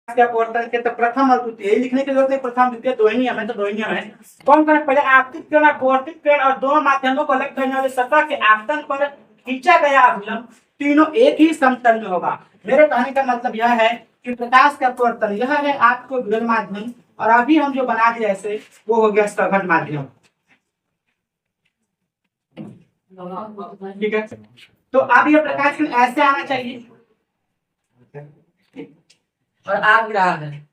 के अपवर्तन के तो प्रथम और द्वितीय लिखने की जरूरत नहीं, प्रथम द्वितीय दो ही नियम है, तो दो ही नियम है। कौन करें पहले आपतित किरण अपवर्तित किरण और दोनों माध्यमों को अलग करने वाले सतह के आपतन पर खींचा गया अभिलंब तीनों एक ही समतल में होगा। मेरे कहने का मतलब यह है कि प्रकाश का अपवर्तन यह है आपको विरल माध्यम, और अभी हम जो बना दिया ऐसे वो हो गया सघन माध्यम। ठीक है, तो अब ये प्रकाश किरण ऐसे आना चाहिए और आ भी रहा है।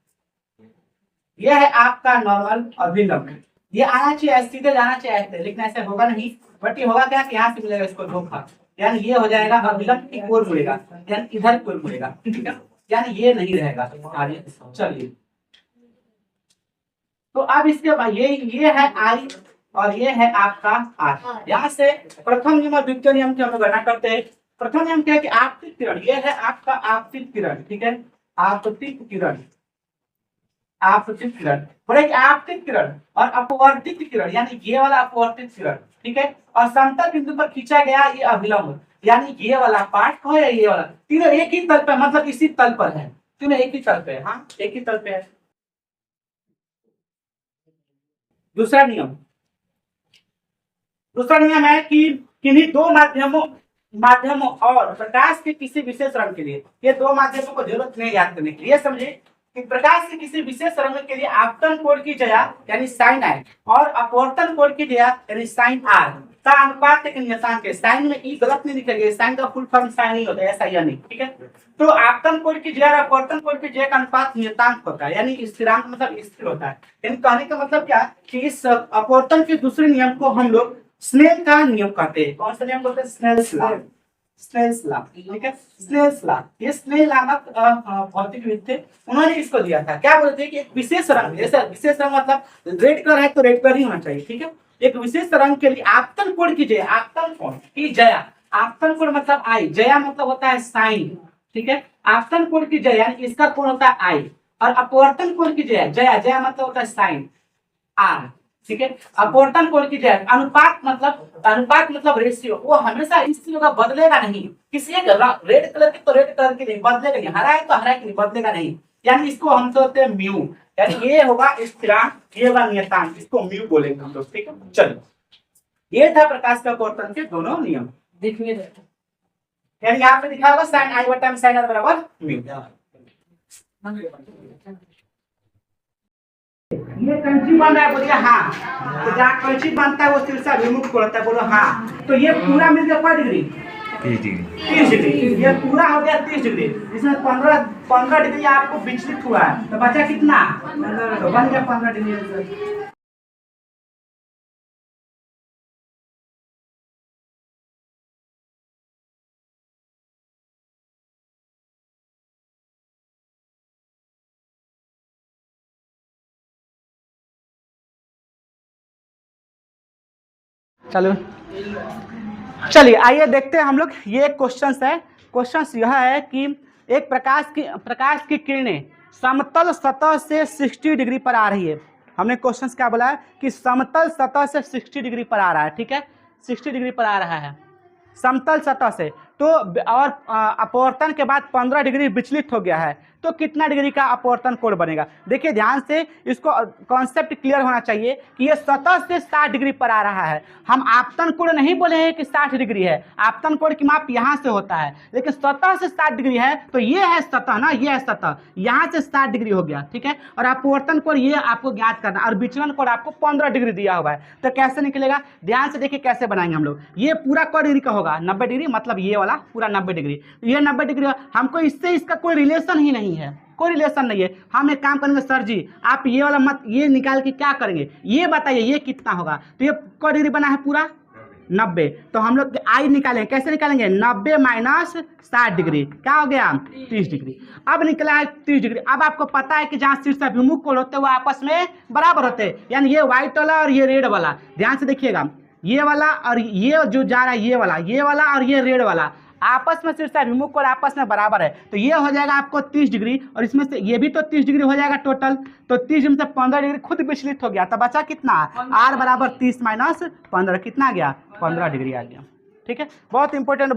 यह है आपका नॉर्मल अभिलंब, ये आना चाहिए सीधे जाना चाहिए ऐसे, लेकिन ऐसे होगा नहीं। बट ये होगा क्या कि यहाँ से मिलेगा इसको धोखा, यानी ये हो जाएगा अभिलंब की ओर मुड़ेगा, यानी इधर की ओर मुड़ेगा। ठीक है, यानी ये नहीं रहेगा आगे। चलिए, तो अब इसके बाद ये है आई और ये है आपका आर। यहाँ से प्रथम नियम और द्वितीय नियम की हम गणना करते हैं। प्रथम नियम क्या है कि आपतित किरण, ये है आपका आपतित किरण। ठीक है, आपतित किरण, आपतित किरण बोले आपतित किरण और अपवर्तित किरण, यानी ये वाला अपवर्तित किरण। ठीक है, और समतल बिंदु पर खींचा गया ये अभिलंब, यानी ये वाला पार्ट को है ये वाला, तीनों एक ही तल पर, मतलब इसी तल पर है, तीनों एक ही तल पे है। हाँ, एक ही तल पे है। दूसरा नियम है कि किन्हीं दो माध्यमों और प्रकाश के किसी विशेष रंग के लिए, ये दो माध्यमों को जरूरत नहीं याद करने की। ये समझे कि प्रकाश के किसी विशेष रंग के लिए आपतन कोण की जया यानी साइन आई और अपवर्तन कोण की जया यानी साइन आर का अनुपात एक नियतांक है। साइन में ई गलत नहीं लिखेंगे, साइन का फुल फॉर्म साइन ही होता है, ऐसा या नहीं। ठीक है, तो आपतन कोण की जया और अपवर्तन कोण की जया का अनुपात नियतांक होता है, यानी स्थिरांक मतलब स्थिर होता है। यानी कहने का मतलब क्या कि इस अपवर्तन के दूसरे नियम को हम लोग स्नेल का नियम कहते हैं। कौन सा नियम बोलते हैं? Snell's law. स्नेल्स लॉ, ठीक है, स्नेल्स लॉ। ये स्नेल नामक भौतिकविद थे, उन्होंने इसको दिया था। क्या बोलते हैं कि एक विशेष रंग, जैसे विशेष रंग मतलब रेड कलर है तो रेड कलर ही होना चाहिए। ठीक है, एक विशेष रंग के लिए आपतन कोण की जया, आपतन कोण की जया, आपतन कोण मतलब आई, जया मतलब होता है साइन। ठीक है, आपतन कोण की जया यानी इसका कोण होता है आई, और अपवर्तन कोण की जया, जया मतलब होता है साइन आर। ठीक है, अपवर्तन कोण की जया अनुपात मतलब रेशियो, वो हमेशा इसलिए होगा, बदलेगा नहीं। किसी एक रेड कलर की तो रेड कलर की नहीं बदलेगा, नहीं हरा है तो हरा की नहीं बदलेगा नहीं, यानी इसको हम कहते हैं म्यू, यानी ये होगा स्थिरांक, ये होगा नियतांक, इसको म्यू बोलेंगे हम लोग। ठीक है, चलिए, ये था प्रकाश का अपवर्तन के दोनों नियम। देखिए, यानी यहाँ पे लिखा होगा साइन आई बटा साइन आर बराबर म्यू। ये कैंची बन रहा है, बोलिए हाँ। तो जहाँ कैंची बनता है वो सिर से अभिमुख को होता है, बोलो हाँ। तो ये पूरा मिल गया पर डिग्री 30 डिग्री, ये पूरा हो गया 30 डिग्री, इसमें 15 डिग्री आपको विचलित हुआ है, तो बचा कितना? तो बन गया 15 डिग्री। चलो, चलिए आइए देखते हैं हम लोग। ये क्वेश्चन है, क्वेश्चन यह है कि एक प्रकाश की किरणें समतल सतह से 60 डिग्री पर आ रही है। हमने क्वेश्चन क्या बोला है कि समतल सतह से 60 डिग्री पर आ रहा है। ठीक है, 60 डिग्री पर आ रहा है समतल सतह से, तो और अपवर्तन के बाद 15 डिग्री विचलित हो गया है, तो कितना डिग्री का अपवर्तन कोण बनेगा? देखिए ध्यान से, इसको कॉन्सेप्ट क्लियर होना चाहिए कि ये सतह से 60 डिग्री पर आ रहा है। हम आपतन कोण नहीं बोले हैं कि 60 डिग्री है, आपतन कोण की माप यहाँ से होता है, लेकिन सतह से 60 डिग्री है, तो ये है सतह ना, ये है सतह, यहाँ से 60 डिग्री हो गया। ठीक है, और अपवर्तन कोण ये आपको ज्ञात करना, और विचलन कोण आपको 15 डिग्री दिया हुआ है, तो कैसे निकलेगा? ध्यान से देखिए कैसे बनाएंगे हम लोग। ये पूरा क डिग्री का होगा, 90 डिग्री, मतलब ये वाला पूरा 90 डिग्री, ये 90 डिग्री। हमको इससे इसका कोई रिलेशन ही नहीं है, कोई रिलेशन नहीं है। हम एक काम करेंगे, सर जी आप ये वाला मत, ये निकाल के क्या करेंगे, ये बताइए ये कितना होगा? तो ये क डिग्री बना है पूरा 90, तो हम लोग आई निकालेंगे, कैसे निकालेंगे? 90 माइनस 60 डिग्री, क्या हो गया? 30 डिग्री। अब निकला है 30 डिग्री। अब आपको पता है कि जहाँ शीर्ष अभिमुख कोण होते हैं वो आपस में बराबर होते हैं, यानी ये व्हाइट वाला और ये रेड वाला, ध्यान से देखिएगा, ये वाला और ये जो जा रहा है ये वाला और ये रेड वाला आपस में शीर्ष अभिमुख कोण आपस में बराबर है, तो ये हो जाएगा आपको 30 डिग्री, और इसमें से ये भी तो 30 डिग्री हो जाएगा टोटल, तो 30 में से 15 डिग्री खुद विचलित हो गया, तो बचा कितना? आर बराबर 30 माइनस 15, कितना आ गया? 15 डिग्री आ गया। ठीक है, बहुत इंपॉर्टेंट।